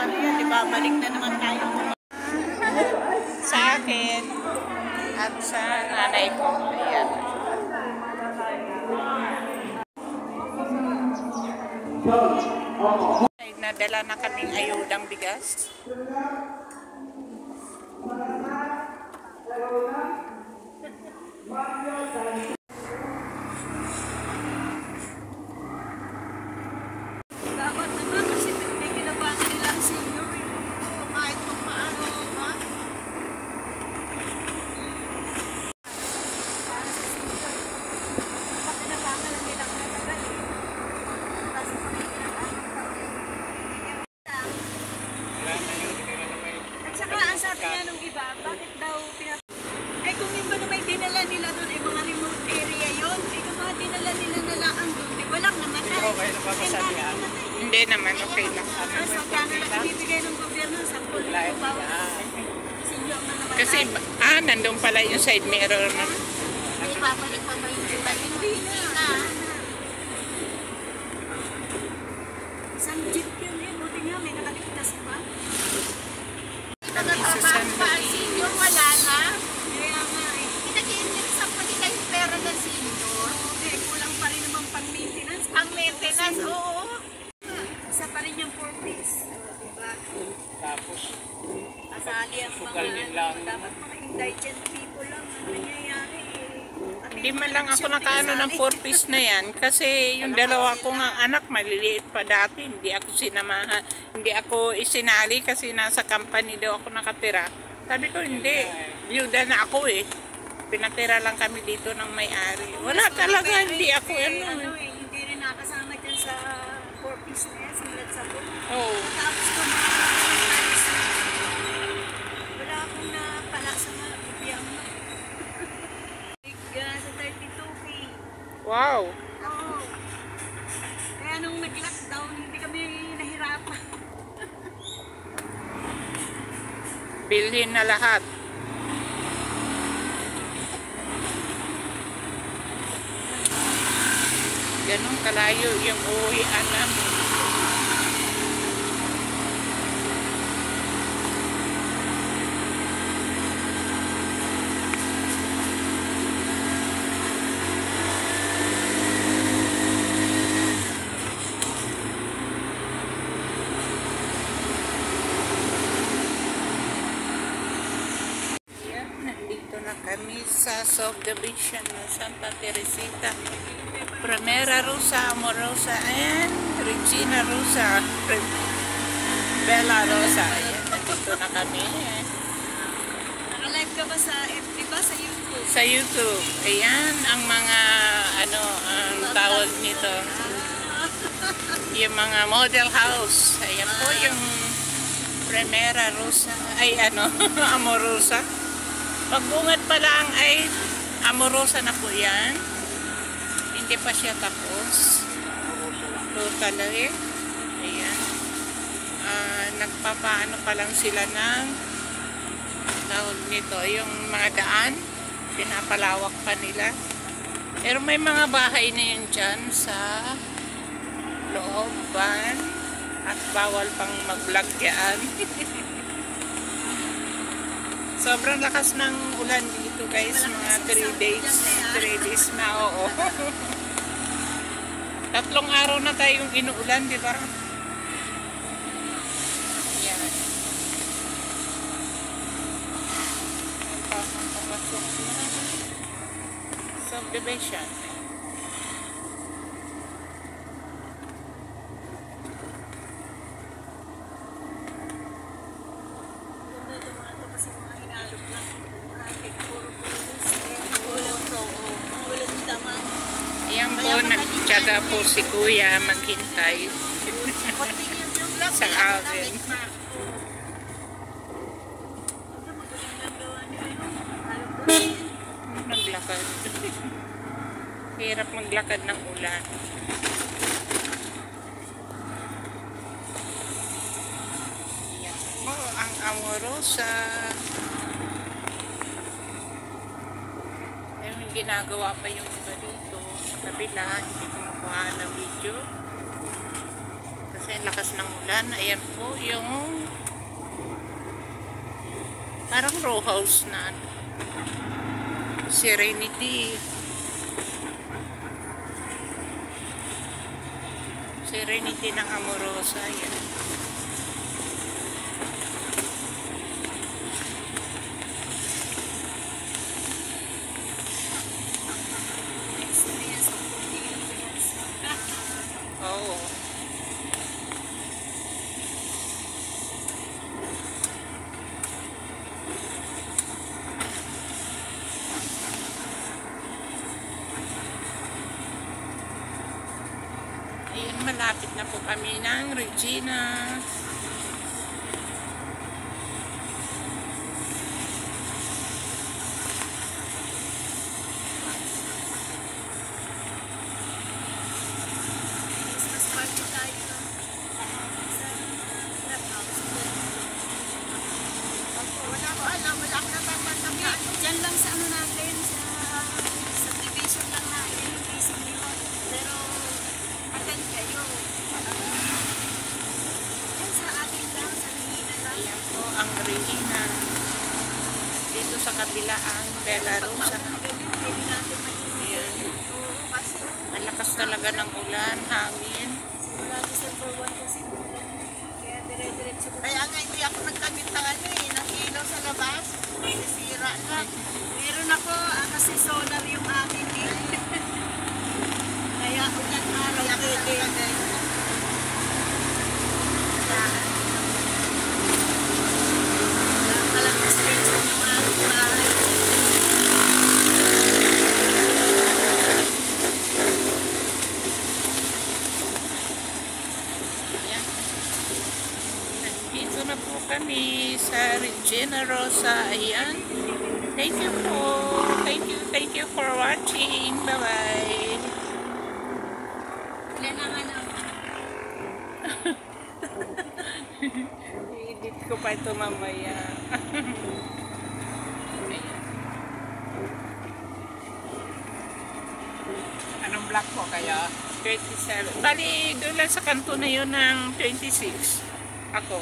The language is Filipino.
ano yan, di ba? Balik na naman tayo. Sa akin at sa nanay ko. Ayan. Nadala na kaming ayudang bigas. Dapat naman kasi may kinabangan nilang senior. Kahit kung paano, ha? At saka ang sabi niya nung iba, bakit daw kung yung ba na may dinala nila doon ay mga remote area yun, kung mga dinala nila na lang doon, di walang namatay. Okay, napapasabi yan. Hindi naman, okay lang. So, kaya na ibibigay ng gobyerno sa pulis ko bawat senior na namatay. Kasi, nandun pala yung side mirror na. May babalik pa ba yung iba? Hindi na. Isang jeep yun eh. Buti nga may nakaligtas pa. Susan, Senior wala na. Kaya nga eh. Pinag-i-init sa pati kayo pera ng senior. Okay, kulang pa rin naman pang-maintenance. Pang-maintenance, oo. Isa pa rin yung 4 piece. Diba? Tapos, Kasali ang sugal din mga, lang. dapat mga indigent people lang ang nangyayari eh. hindi man lang ako nakaano ng 4-piece na yan. Kasi yung dalawa kong anak, maliliit pa dati. Hindi ako sinamahan. Hindi ako isinali kasi nasa company daw ako nakatira. Sabi ko, hindi. Byuda na ako eh. Pinatira lang kami dito ng may-ari. Wala talaga, hindi ako ano eh. Hindi rin nakasama dyan sa 4-piece na yan, simulat sa book. Oo. Tapos ko wala akong napala sa mga bibiyang mo. Sa 32K. Wow. Oo. Kaya nung nag-lockdown, hindi kami nahirapan. Bilhin na lahat. Ganun kalayo yung uwian namin. Nandito na kami sa subdivision ng Santa Teresita. Primera Rosa, Amorosa, and Regina Rosa. Bella Rosa. Ayan, nandito na kami. Naka-live ka ba sa FB ba? Sa YouTube? Sa YouTube. Ayan, ang mga, ang tawag nito. Yung mga model house. Ayan po yung Primera Rosa. Ay, Amorosa. Pagbungat pa lang ay Amorosa na po yan. Hindi pa siya tapos. Totally. Ayan. Nagpapaano pa lang sila ng tawag nito, yung mga daan. Pinapalawak pa nila. Pero may mga bahay na yun dyan sa looban. At bawal pang mag-vlog yan. Sobrang lakas ng ulan dito guys, mga 3 days. 3 days na, oo. 3 araw na tayong inuulan, di ba? Yan. Papasok na. Subdivision. Ayan po, nagtsaga po si Kuya maghintay sa akin. Maglakad. Hirap maglakad ng ulan. Ayan po, ang Amorosa. Ginagawa pa yung iba dito sa kabila, hindi ko makuha ng video kasi lakas ng ulan. Ayan po yung parang row house na Serenity. Serenity ng Amorosa. Ayan. Oo. Ayun, malapit na po kami ng Regina. Christmas party tayo sa clubhouse. Wala ko alam, wala ko natatandaan. Diyan lang sa ano natin, sa division lang natin, facing Limon. Pero, attend kayo. Yan sa atin lang, sa Regina lang. Ayan po ang Regina. Dito sa kabila ang Bella Rosa. Hindi natin mainit. Ayan. Oo, kasi Malakas talaga ng ulan, hangin. simula December 1 kasi kaya dire-diretso ko. Kaya nga hindi ako nagkamit ng ano eh, ng ilaw sa labas. Nasisira na. Meron ako, kasi solar yung akin eh. Kaya unang araw Kaya ko pwede. nagkagay. Wala palang extension yung aking bahay. Ayan. Nandito na po kami sa Regina Rosa. Ayan. Thank you po. Thank you for watching. Bye-bye. Ilan ang ano? I-edit ko pa ito mamaya. Anong block po kaya? 27. Bali, doon lang sa kanto na yun ng 26. Ako.